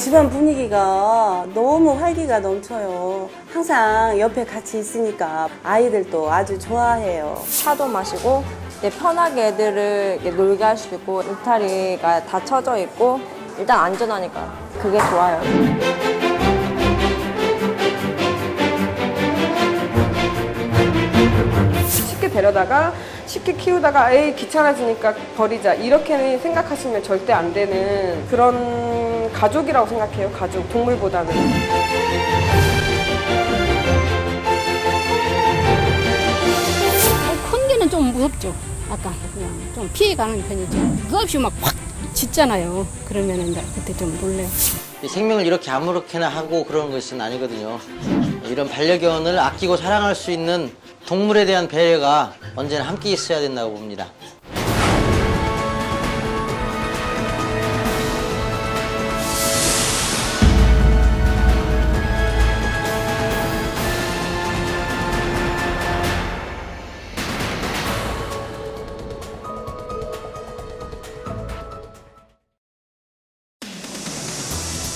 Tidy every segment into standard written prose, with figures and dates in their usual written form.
집안 분위기가 너무 활기가 넘쳐요. 항상 옆에 같이 있으니까 아이들도 아주 좋아해요. 차도 마시고 편하게 애들을 놀게 할 수 있고 울타리가 다 쳐져 있고 일단 안전하니까 그게 좋아요. 쉽게 데려다가 쉽게 키우다가 에이 귀찮아지니까 버리자 이렇게 생각하시면 절대 안 되는 그런 가족이라고 생각해요. 가족, 동물보다는. 큰 개는 좀 무섭죠. 아까 그냥 좀 피해가는 편이죠. 무섭이 막 확 짖잖아요. 그러면 이제 그때 좀 놀래요. 생명을 이렇게 아무렇게나 하고 그러는 것은 아니거든요. 이런 반려견을 아끼고 사랑할 수 있는 동물에 대한 배려가 언제나 함께 있어야 된다고 봅니다.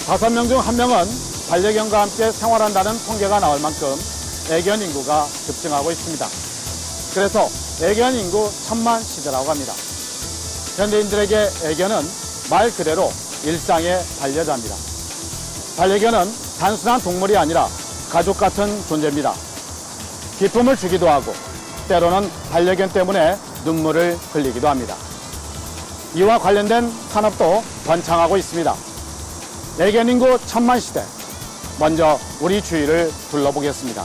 다섯 명 중 한 명은 반려견과 함께 생활한다는 통계가 나올 만큼 애견 인구가 급증하고 있습니다. 그래서 애견 인구 1000만 시대라고 합니다. 현대인들에게 애견은 말 그대로 일상의 반려자입니다. 반려견은 단순한 동물이 아니라 가족 같은 존재입니다. 기쁨을 주기도 하고 때로는 반려견 때문에 눈물을 흘리기도 합니다. 이와 관련된 산업도 번창하고 있습니다. 애견 인구 1000만 시대. 먼저 우리 주위를 둘러보겠습니다.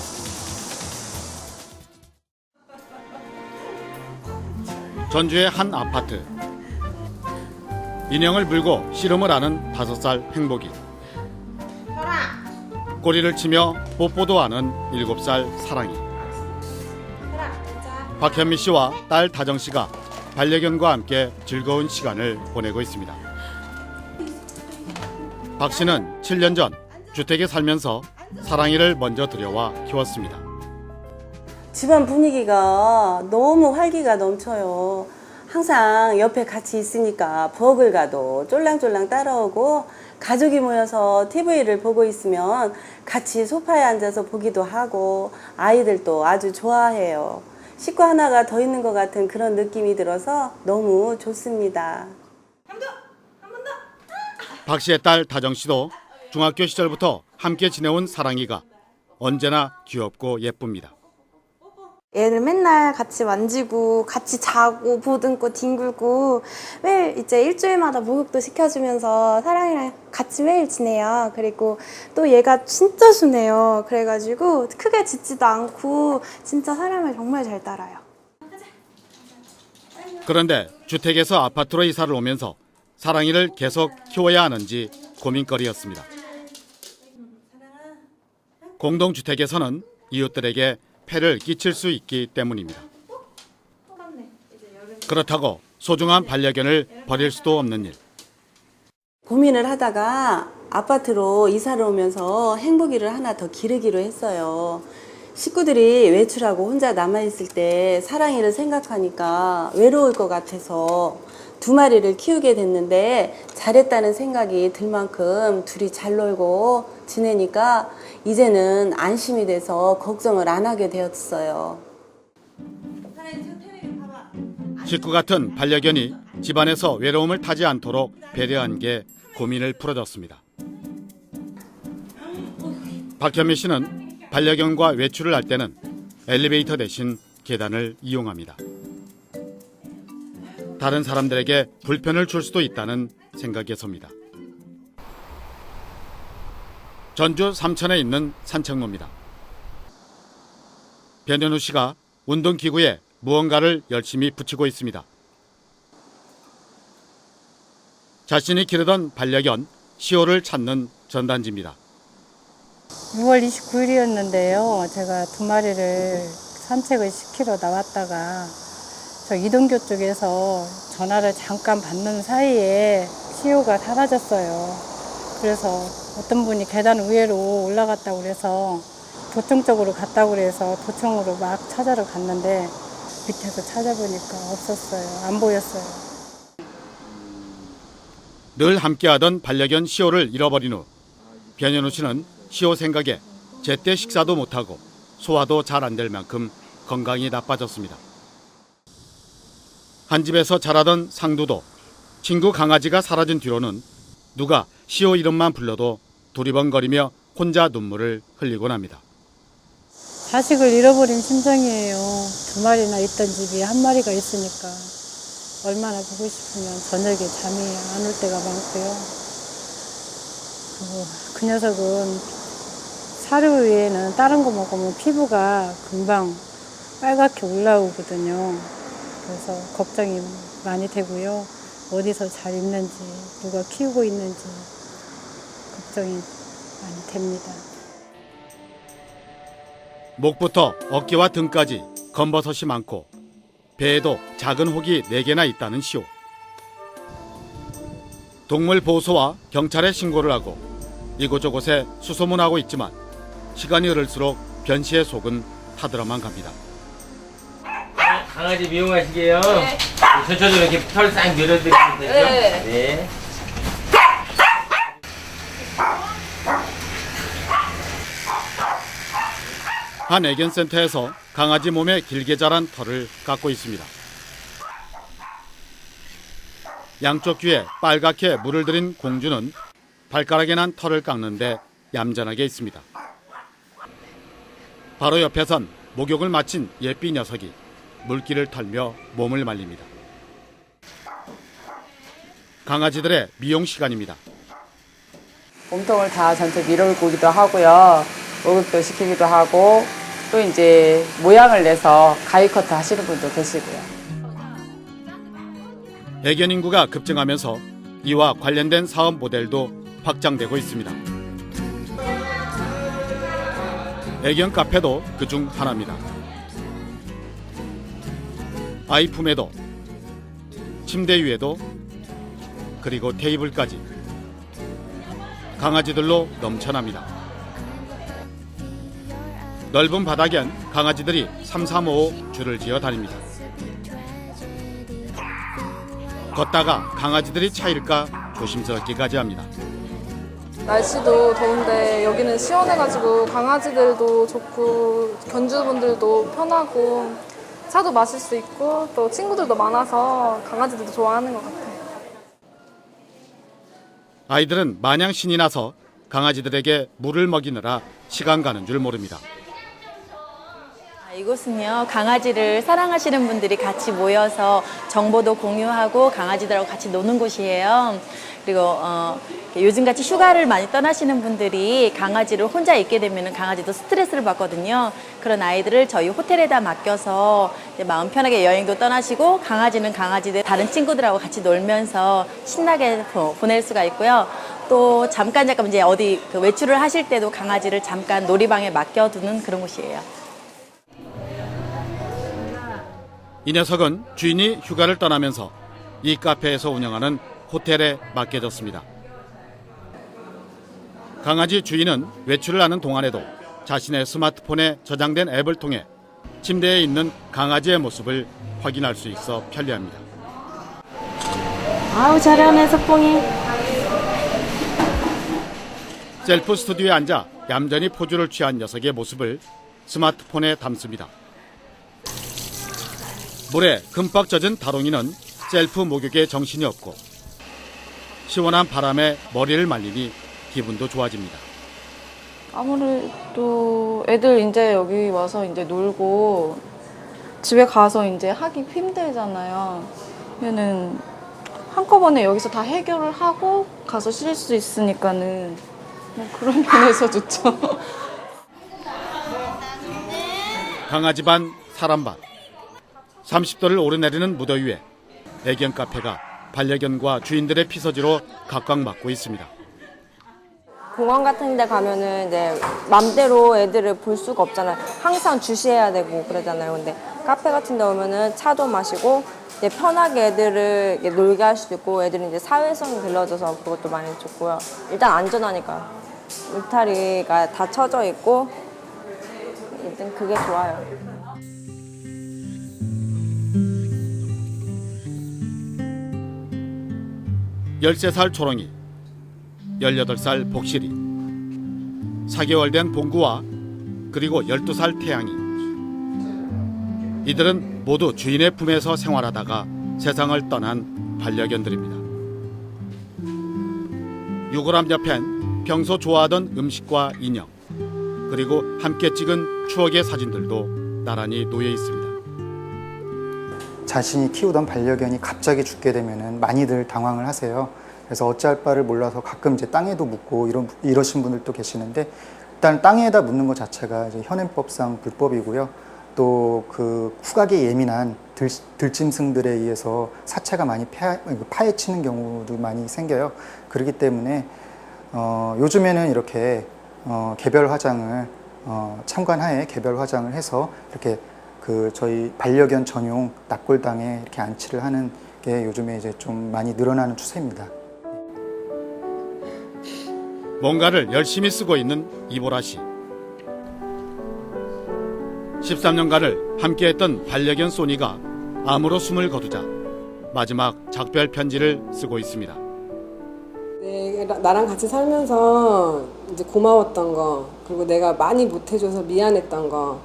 전주의 한 아파트. 인형을 물고 씨름을 하는 5살 행복이. 꼬리를 치며 뽀뽀도 하는 7살 사랑이. 박현미 씨와 딸 다정 씨가 반려견과 함께 즐거운 시간을 보내고 있습니다. 박 씨는 7년 전 주택에 살면서 사랑이를 먼저 들여와 키웠습니다. 집안 분위기가 너무 활기가 넘쳐요. 항상 옆에 같이 있으니까 부엌을 가도 쫄랑쫄랑 따라오고 가족이 모여서 TV를 보고 있으면 같이 소파에 앉아서 보기도 하고 아이들도 아주 좋아해요. 식구 하나가 더 있는 것 같은 그런 느낌이 들어서 너무 좋습니다. 박 씨의 딸 다정 씨도 중학교 시절부터 함께 지내온 사랑이가 언제나 귀엽고 예쁩니다. 얘를 맨날 같이 만지고 같이 자고 보듬고 뒹굴고 매일 이제 일주일마다 목욕도 시켜주면서 사랑이랑 같이 매일 지내요. 그리고 또 얘가 진짜 순해요. 그래가지고 크게 짖지도 않고 진짜 사람을 정말 잘 따라요. 그런데 주택에서 아파트로 이사를 오면서 사랑이를 계속 키워야 하는지 고민거리였습니다. 공동주택에서는 이웃들에게 폐를 끼칠 수 있기 때문입니다. 그렇다고 소중한 반려견을 버릴 수도 없는 일. 고민을 하다가 아파트로 이사를 오면서 행복이를 하나 더 기르기로 했어요. 식구들이 외출하고 혼자 남아있을 때 사랑이를 생각하니까 외로울 것 같아서 2마리를 키우게 됐는데 잘했다는 생각이 들 만큼 둘이 잘 놀고 지내니까 이제는 안심이 돼서 걱정을 안 하게 되었어요. 식구 같은 반려견이 집안에서 외로움을 타지 않도록 배려한 게 고민을 풀어줬습니다. 박현미 씨는 반려견과 외출을 할 때는 엘리베이터 대신 계단을 이용합니다. 다른 사람들에게 불편을 줄 수도 있다는 생각에서입니다. 전주 삼천에 있는 산책로입니다. 변현우 씨가 운동기구에 무언가를 열심히 붙이고 있습니다. 자신이 기르던 반려견 시오를 찾는 전단지입니다. 6월 29일이었는데요. 제가 2마리를 산책을 시키러 나왔다가 저 이동교 쪽에서 전화를 잠깐 받는 사이에 시오가 사라졌어요. 그래서 어떤 분이 계단 위로 올라갔다고 그래서 도청 쪽으로 갔다고 그래서 도청으로 막 찾아러 갔는데 밑에서 찾아보니까 없었어요. 안 보였어요. 늘 함께하던 반려견 시오를 잃어버린 후 변현우 씨는 시호 생각에 제때 식사도 못하고 소화도 잘 안 될 만큼 건강이 나빠졌습니다. 한 집에서 자라던 상두도 친구 강아지가 사라진 뒤로는 누가 시호 이름만 불러도 두리번거리며 혼자 눈물을 흘리곤 합니다. 자식을 잃어버린 심정이에요. 2마리나 있던 집이 1마리가 있으니까 얼마나 보고 싶으면 저녁에 잠이 안 올 때가 많고요. 그리고 그 녀석은 사료 외에는 다른 거 먹으면 피부가 금방 빨갛게 올라오거든요. 그래서 걱정이 많이 되고요. 어디서 잘 있는지, 누가 키우고 있는지 걱정이 많이 됩니다. 목부터 어깨와 등까지 검버섯이 많고 배에도 작은 혹이 4개나 있다는 시호. 동물보호소와 경찰에 신고를 하고 이곳저곳에 수소문하고 있지만 시간이 흐를수록 변 씨의 속은 타들어만 갑니다. 강아지 미용하시게요? 네. 저도 이렇게 털 싹 밀어드리면 되죠? 네. 한 애견센터에서 강아지 몸에 길게 자란 털을 깎고 있습니다. 양쪽 귀에 빨갛게 물을 들인 공주는 발가락에 난 털을 깎는데 얌전하게 있습니다. 바로 옆에선 목욕을 마친 예삐 녀석이 물기를 털며 몸을 말립니다. 강아지들의 미용 시간입니다. 몸통을 다 전체 밀어주기도 하고요. 목욕도 시키기도 하고 또 이제 모양을 내서 가위커트 하시는 분도 계시고요. 애견 인구가 급증하면서 이와 관련된 사업 모델도 확장되고 있습니다. 애견 카페도 그중 하나입니다. 아이 품에도 침대 위에도 그리고 테이블까지 강아지들로 넘쳐납니다. 넓은 바닥엔 강아지들이 3-3-5 줄을 지어 다닙니다. 걷다가 강아지들이 차일까 조심스럽기까지 합니다. 날씨도 더운데 여기는 시원해가지고 강아지들도 좋고 견주분들도 편하고 차도 마실 수 있고 또 친구들도 많아서 강아지들도 좋아하는 것 같아요. 아이들은 마냥 신이 나서 강아지들에게 물을 먹이느라 시간 가는 줄 모릅니다. 이곳은요, 강아지를 사랑하시는 분들이 같이 모여서 정보도 공유하고 강아지들하고 같이 노는 곳이에요. 그리고 요즘같이 휴가를 많이 떠나시는 분들이 강아지를 혼자 있게 되면 강아지도 스트레스를 받거든요. 그런 아이들을 저희 호텔에다 맡겨서 이제 마음 편하게 여행도 떠나시고 강아지는 강아지들 다른 친구들하고 같이 놀면서 신나게 보낼 수가 있고요. 또 잠깐 이제 어디 외출을 하실 때도 강아지를 잠깐 놀이방에 맡겨두는 그런 곳이에요. 이 녀석은 주인이 휴가를 떠나면서 이 카페에서 운영하는 호텔에 맡겨졌습니다. 강아지 주인은 외출을 하는 동안에도 자신의 스마트폰에 저장된 앱을 통해 침대에 있는 강아지의 모습을 확인할 수 있어 편리합니다. 아우 잘하네 석봉이. 셀프 스튜디오에 앉아 얌전히 포즈를 취한 녀석의 모습을 스마트폰에 담습니다. 물에 금방 젖은 다롱이는 셀프 목욕에 정신이 없고 시원한 바람에 머리를 말리니 기분도 좋아집니다. 아무래도 애들 이제 여기 와서 이제 놀고 집에 가서 이제 하기 힘들잖아요. 얘는 한꺼번에 여기서 다 해결을 하고 가서 쉴 수 있으니까는 뭐 그런 면에서 좋죠. 강아지 반 사람 반 30도를 오르내리는 무더위에 애견 카페가 반려견과 주인들의 피서지로 각광받고 있습니다. 공원 같은 데 가면은 이제 맘대로 애들을 볼 수가 없잖아요. 항상 주시해야 되고 그러잖아요. 근데 카페 같은 데 오면은 차도 마시고 이제 편하게 애들을 놀게 할 수 있고 애들은 이제 사회성이 길러져서 그것도 많이 좋고요. 일단 안전하니까 울타리가 다 쳐져 있고 일단 그게 좋아요. 13살 초롱이, 18살 복실이, 4개월 된 봉구와 그리고 12살 태양이. 이들은 모두 주인의 품에서 생활하다가 세상을 떠난 반려견들입니다. 유골함 옆엔 평소 좋아하던 음식과 인형, 그리고 함께 찍은 추억의 사진들도 나란히 놓여 있습니다. 자신이 키우던 반려견이 갑자기 죽게 되면 많이들 당황을 하세요. 그래서 어찌할 바를 몰라서 가끔 이제 땅에도 묻고 이러신 분들도 계시는데, 일단 땅에다 묻는 것 자체가 이제 현행법상 불법이고요. 또 그 후각에 예민한 들짐승들에 의해서 사체가 많이 파헤치는 경우도 많이 생겨요. 그렇기 때문에 요즘에는 이렇게 개별 화장을 참관하에 개별 화장을 해서 이렇게 그 저희 반려견 전용 납골당에 이렇게 안치를 하는 게 요즘에 이제 좀 많이 늘어나는 추세입니다. 뭔가를 열심히 쓰고 있는 이보라 씨. 13년간을 함께했던 반려견 소니가 암으로 숨을 거두자 마지막 작별 편지를 쓰고 있습니다. 네, 나랑 같이 살면서 이제 고마웠던 거, 그리고 내가 많이 못해줘서 미안했던 거,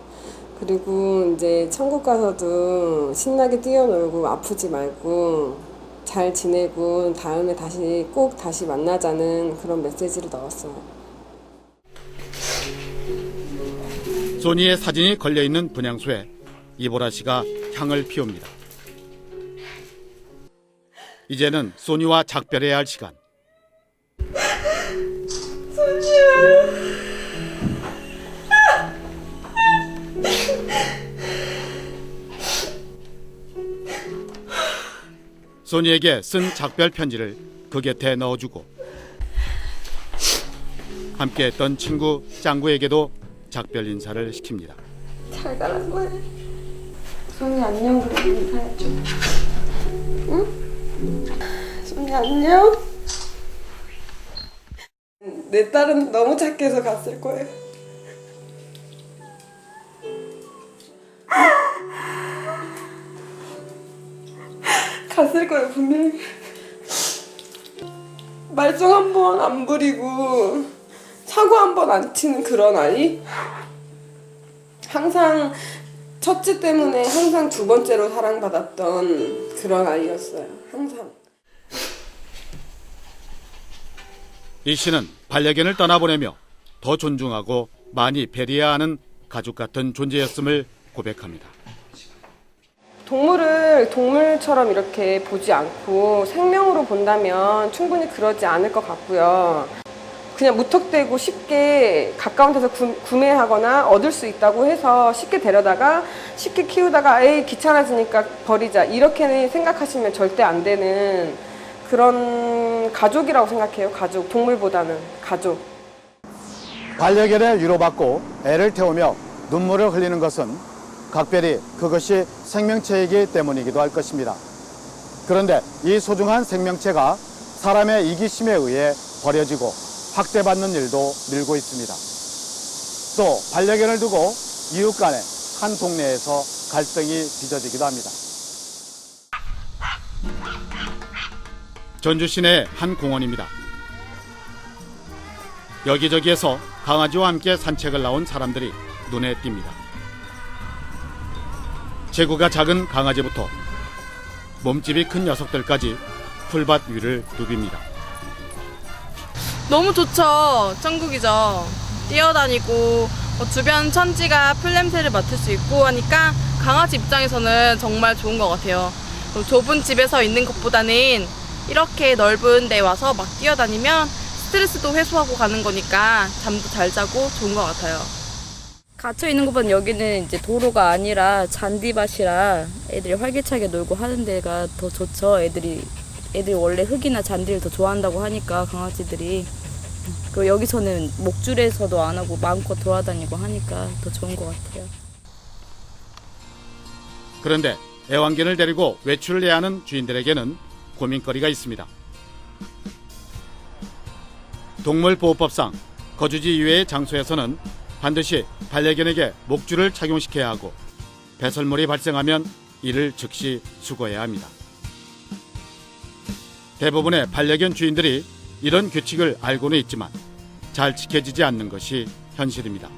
그리고 이제 천국 가서도 신나게 뛰어놀고 아프지 말고 잘 지내고 다음에 꼭 다시 만나자는 그런 메시지를 넣었어요. 소니의 사진이 걸려있는 분향소에 이보라 씨가 향을 피웁니다. 이제는 소니와 작별해야 할 시간. 소니에게 쓴 작별 편지를 그 곁에 넣어주고, 함께했던 친구 짱구에게도 작별 인사를 시킵니다. 잘 가라 소니. 소니 안녕. 그러고 인사해줘. 응? 소니 안녕. 내 딸은 너무 착해서 갔을 거예요. 갔을 거예요 분명히. 말썽 한 번 안 부리고 사고 한 번 안 치는 그런 아이. 항상 첫째 때문에 항상 두 번째로 사랑받았던 그런 아이였어요. 항상. 이 씨는 반려견을 떠나보내며 더 존중하고 많이 배려해야 하는 가족 같은 존재였음을 고백합니다. 동물을 동물처럼 이렇게 보지 않고 생명으로 본다면 충분히 그러지 않을 것 같고요. 그냥 무턱대고 쉽게 가까운 데서 구매하거나 얻을 수 있다고 해서 쉽게 데려다가 쉽게 키우다가 에이 귀찮아지니까 버리자 이렇게 생각하시면 절대 안 되는 그런 가족이라고 생각해요. 가족, 동물보다는 가족. 반려견을 위로받고 애를 태우며 눈물을 흘리는 것은 각별히 그것이 생명체이기 때문이기도 할 것입니다. 그런데 이 소중한 생명체가 사람의 이기심에 의해 버려지고 학대받는 일도 늘고 있습니다. 또 반려견을 두고 이웃 간에 한 동네에서 갈등이 빚어지기도 합니다. 전주 시내의 한 공원입니다. 여기저기에서 강아지와 함께 산책을 나온 사람들이 눈에 띕니다. 체구가 작은 강아지부터 몸집이 큰 녀석들까지 풀밭 위를 누빕니다. 너무 좋죠. 천국이죠. 뛰어다니고 주변 천지가 풀냄새를 맡을 수 있고 하니까 강아지 입장에서는 정말 좋은 것 같아요. 좁은 집에서 있는 것보다는 이렇게 넓은 데 와서 막 뛰어다니면 스트레스도 해소하고 가는 거니까 잠도 잘 자고 좋은 것 같아요. 갇혀 있는 것보다 여기는 이제 도로가 아니라 잔디밭이라 애들이 활기차게 놀고 하는 데가 더 좋죠. 애들이 원래 흙이나 잔디를 더 좋아한다고 하니까 강아지들이. 그리고 여기서는 목줄에서도 안 하고 마음껏 돌아다니고 하니까 더 좋은 것 같아요. 그런데 애완견을 데리고 외출을 해야 하는 주인들에게는 고민거리가 있습니다. 동물보호법상 거주지 이외의 장소에서는 반드시 반려견에게 목줄을 착용시켜야 하고 배설물이 발생하면 이를 즉시 수거해야 합니다. 대부분의 반려견 주인들이 이런 규칙을 알고는 있지만 잘 지켜지지 않는 것이 현실입니다.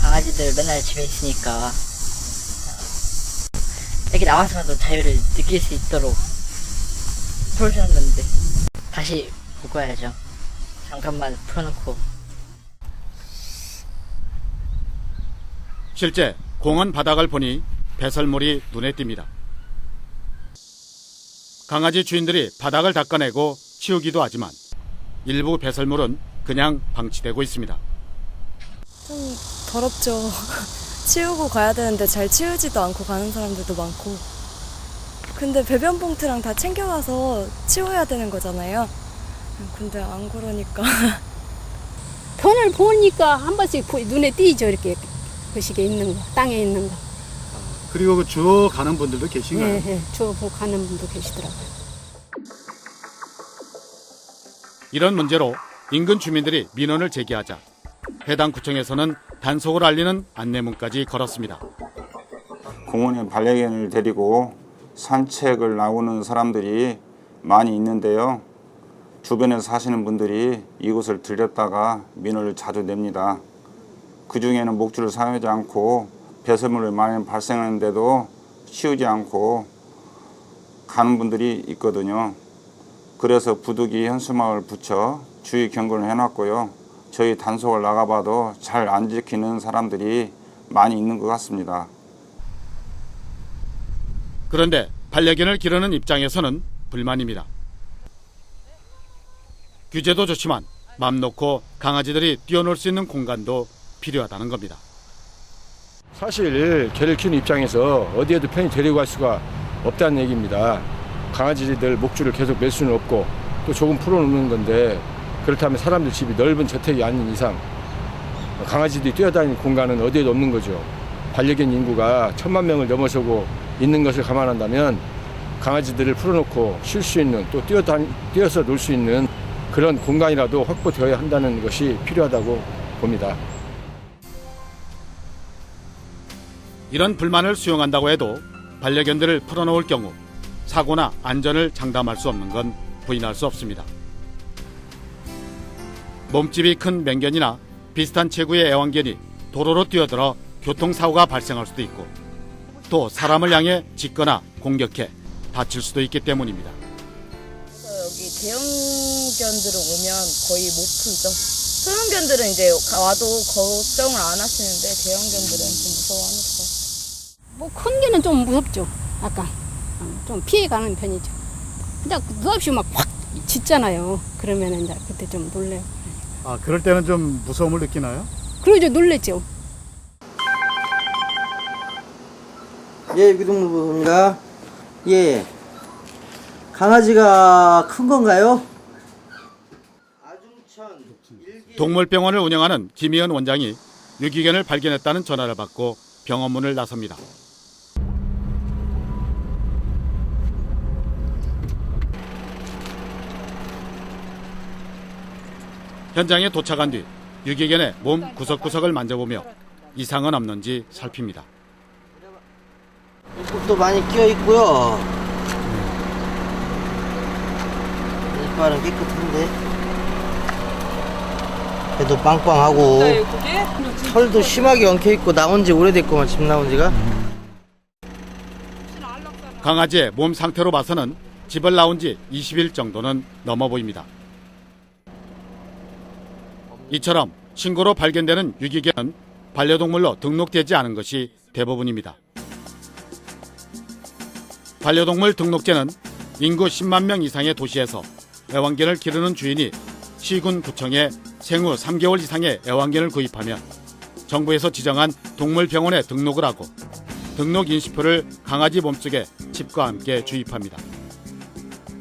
강아지들 맨날 집에 있으니까 애기 나와서라도 자유를 느낄 수 있도록 풀어주는 건데 다시 묶어야죠. 잠깐만 풀어놓고. 실제 공원 바닥을 보니 배설물이 눈에 띕니다. 강아지 주인들이 바닥을 닦아내고 치우기도 하지만 일부 배설물은 그냥 방치되고 있습니다. 좀 더럽죠. 치우고 가야 되는데 잘 치우지도 않고 가는 사람들도 많고. 근데 배변 봉투랑 다 챙겨가서 치워야 되는 거잖아요. 근데 안 그러니까. 편을 보니까 한 번씩 눈에 띄죠. 이렇게 거시기에 있는 거, 땅에 있는 거. 그리고 그 주워 가는 분들도 계신가요? 네, 네. 주워 가는 분도 계시더라고요. 이런 문제로 인근 주민들이 민원을 제기하자 해당 구청에서는 단속을 알리는 안내문까지 걸었습니다. 공원에 반려견을 데리고 산책을 나오는 사람들이 많이 있는데요. 주변에 사시는 분들이 이곳을 들렸다가 민원을 자주 냅니다. 그중에는 목줄을 사용하지 않고 배설물이 많이 발생하는데도 치우지 않고 가는 분들이 있거든요. 그래서 부득이 현수막을 붙여 주의 경고를 해놨고요. 저희 단속을 나가봐도 잘 안 지키는 사람들이 많이 있는 것 같습니다. 그런데 반려견을 기르는 입장에서는 불만입니다. 규제도 좋지만 맘 놓고 강아지들이 뛰어놀 수 있는 공간도 필요하다는 겁니다. 사실 개를 키우는 입장에서 어디에도 편히 데리고 갈 수가 없다는 얘기입니다. 강아지들 목줄을 계속 맬 수는 없고 또 조금 풀어놓는 건데 그렇다면 사람들 집이 넓은 저택이 아닌 이상 강아지들이 뛰어다니는 공간은 어디에도 없는 거죠. 반려견 인구가 1000만 명을 넘어서고 있는 것을 감안한다면 강아지들을 풀어놓고 쉴 수 있는 또 뛰어서 놀 수 있는 그런 공간이라도 확보되어야 한다는 것이 필요하다고 봅니다. 이런 불만을 수용한다고 해도 반려견들을 풀어놓을 경우 사고나 안전을 장담할 수 없는 건 부인할 수 없습니다. 몸집이 큰 맹견이나 비슷한 체구의 애완견이 도로로 뛰어들어 교통사고가 발생할 수도 있고 또 사람을 향해 짖거나 공격해 다칠 수도 있기 때문입니다. 여기 대형견들은 오면 거의 못 풀죠. 소형견들은 이제 와도 걱정을 안 하시는데 대형견들은 좀 무서워하니까. 뭐 큰 개는 좀 무섭죠. 약간 좀 피해가는 편이죠. 근데 느없이 막 확 짖잖아요. 그러면 이제 그때 좀 놀래요. 아, 그럴 때는 좀 무서움을 느끼나요? 그러죠. 놀랬죠. 예, 유기동물보호입니다. 예, 강아지가 큰 건가요? 동물병원을 운영하는 김희연 원장이 유기견을 발견했다는 전화를 받고 병원문을 나섭니다. 현장에 도착한 뒤 유기견의 몸 구석구석을 만져보며 이상은 없는지 살핍니다. 이빨도 많이 끼어 있고요. 이빨은 깨끗한데 그래도 빵빵하고 털도 심하게 엉켜 있고 나온 지 오래됐구만. 집 나온 지가. 강아지의 몸 상태로 봐서는 집을 나온 지 20일 정도는 넘어 보입니다. 이처럼 신고로 발견되는 유기견은 반려동물로 등록되지 않은 것이 대부분입니다. 반려동물 등록제는 인구 10만 명 이상의 도시에서 애완견을 기르는 주인이 시군구청에 생후 3개월 이상의 애완견을 구입하면 정부에서 지정한 동물병원에 등록을 하고 등록 인식표를 강아지 몸속에 칩과 함께 주입합니다.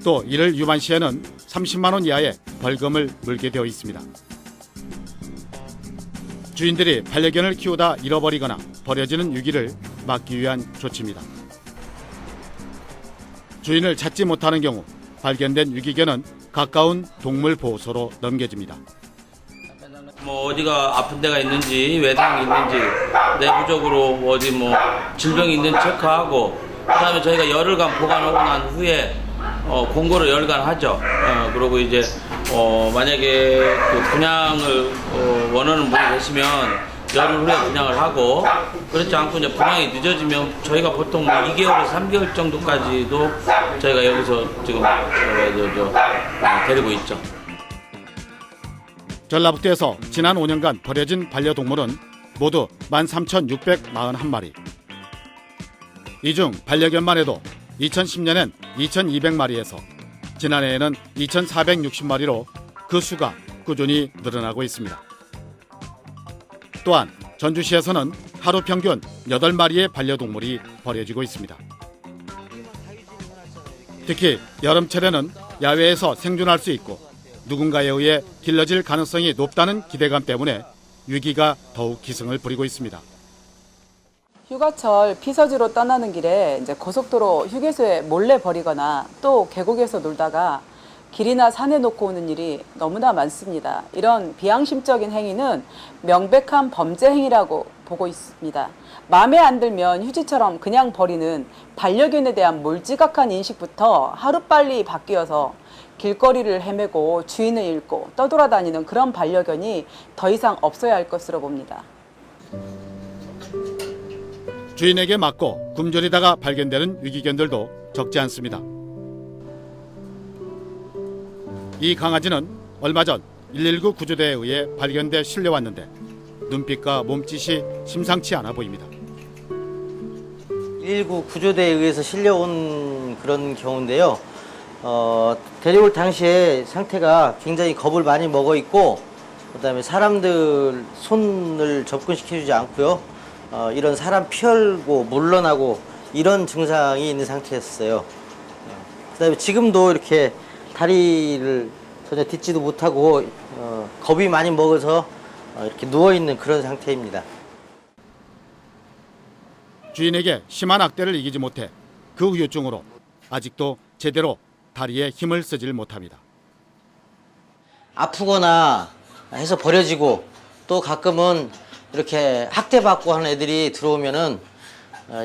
또 이를 위반 시에는 30만 원 이하의 벌금을 물게 되어 있습니다. 주인들이 반려견을 키우다 잃어버리거나 버려지는 유기를 막기 위한 조치입니다. 주인을 찾지 못하는 경우 발견된 유기견은 가까운 동물보호소로 넘겨집니다. 뭐 어디가 아픈 데가 있는지 외상이 있는지 내부적으로 어디 뭐 질병이 있는지 체크하고 그다음에 저희가 열흘간 보관하고 난 후에 공고를 열간 하죠. 그리고 이제 만약에 그 분양을 원하는 분이 계시면 열흘 후에 분양을 하고, 그렇지 않고 이제 분양이 늦어지면 저희가 보통 2개월에서 3개월 정도까지도 저희가 여기서 지금 데리고 있죠. 전라북도에서 지난 5년간 버려진 반려동물은 모두 13,641마리. 이 중 반려견만 해도 2010년엔 2,200마리에서 지난해에는 2,460마리로 그 수가 꾸준히 늘어나고 있습니다. 또한 전주시에서는 하루 평균 8마리의 반려동물이 버려지고 있습니다. 특히 여름철에는 야외에서 생존할 수 있고 누군가에 의해 길러질 가능성이 높다는 기대감 때문에 위기가 더욱 기승을 부리고 있습니다. 휴가철 피서지로 떠나는 길에 이제 고속도로 휴게소에 몰래 버리거나 또 계곡에서 놀다가 길이나 산에 놓고 오는 일이 너무나 많습니다. 이런 비양심적인 행위는 명백한 범죄 행위라고 보고 있습니다. 마음에 안 들면 휴지처럼 그냥 버리는 반려견에 대한 몰지각한 인식부터 하루빨리 바뀌어서 길거리를 헤매고 주인을 잃고 떠돌아다니는 그런 반려견이 더 이상 없어야 할 것으로 봅니다. 주인에게 맞고 굶주리다가 발견되는 위기견들도 적지 않습니다. 이 강아지는 얼마 전 119 구조대에 의해 발견돼 실려왔는데 눈빛과 몸짓이 심상치 않아 보입니다. 119 구조대에 의해서 실려온 그런 경우인데요. 데려올 당시에 상태가 굉장히 겁을 많이 먹어 있고, 그다음에 사람들 손을 접근시켜주지 않고요. 이런 사람 피하고 물러나고 이런 증상이 있는 상태였어요. 그다음에 지금도 이렇게 다리를 전혀 딛지도 못하고 겁이 많이 먹어서 이렇게 누워 있는 그런 상태입니다. 주인에게 심한 학대를 이기지 못해 그 후유증으로 아직도 제대로 다리에 힘을 쓰질 못합니다. 아프거나 해서 버려지고 또 가끔은 이렇게 학대받고 하는 애들이 들어오면은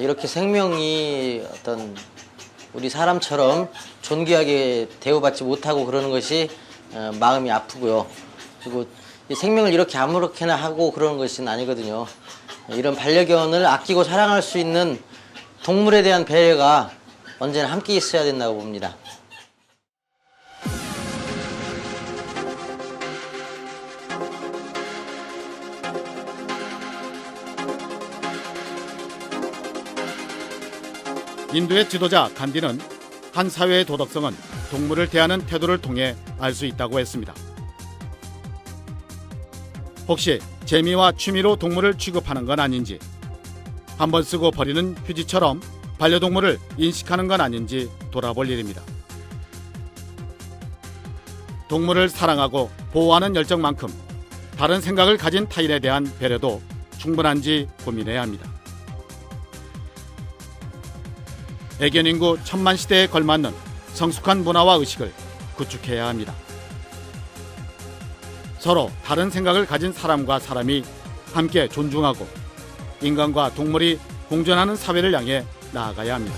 이렇게 생명이 어떤 우리 사람처럼 존귀하게 대우받지 못하고 그러는 것이 마음이 아프고요. 그리고 이 생명을 이렇게 아무렇게나 하고 그러는 것은 아니거든요. 이런 반려견을 아끼고 사랑할 수 있는 동물에 대한 배려가 언제나 함께 있어야 된다고 봅니다. 인도의 지도자 간디는 한 사회의 도덕성은 동물을 대하는 태도를 통해 알 수 있다고 했습니다. 혹시 재미와 취미로 동물을 취급하는 건 아닌지, 한번 쓰고 버리는 휴지처럼 반려동물을 인식하는 건 아닌지 돌아볼 일입니다. 동물을 사랑하고 보호하는 열정만큼 다른 생각을 가진 타인에 대한 배려도 충분한지 고민해야 합니다. 애견 인구 1000만 시대에 걸맞는 성숙한 문화와 의식을 구축해야 합니다. 서로 다른 생각을 가진 사람과 사람이 함께 존중하고 인간과 동물이 공존하는 사회를 향해 나아가야 합니다.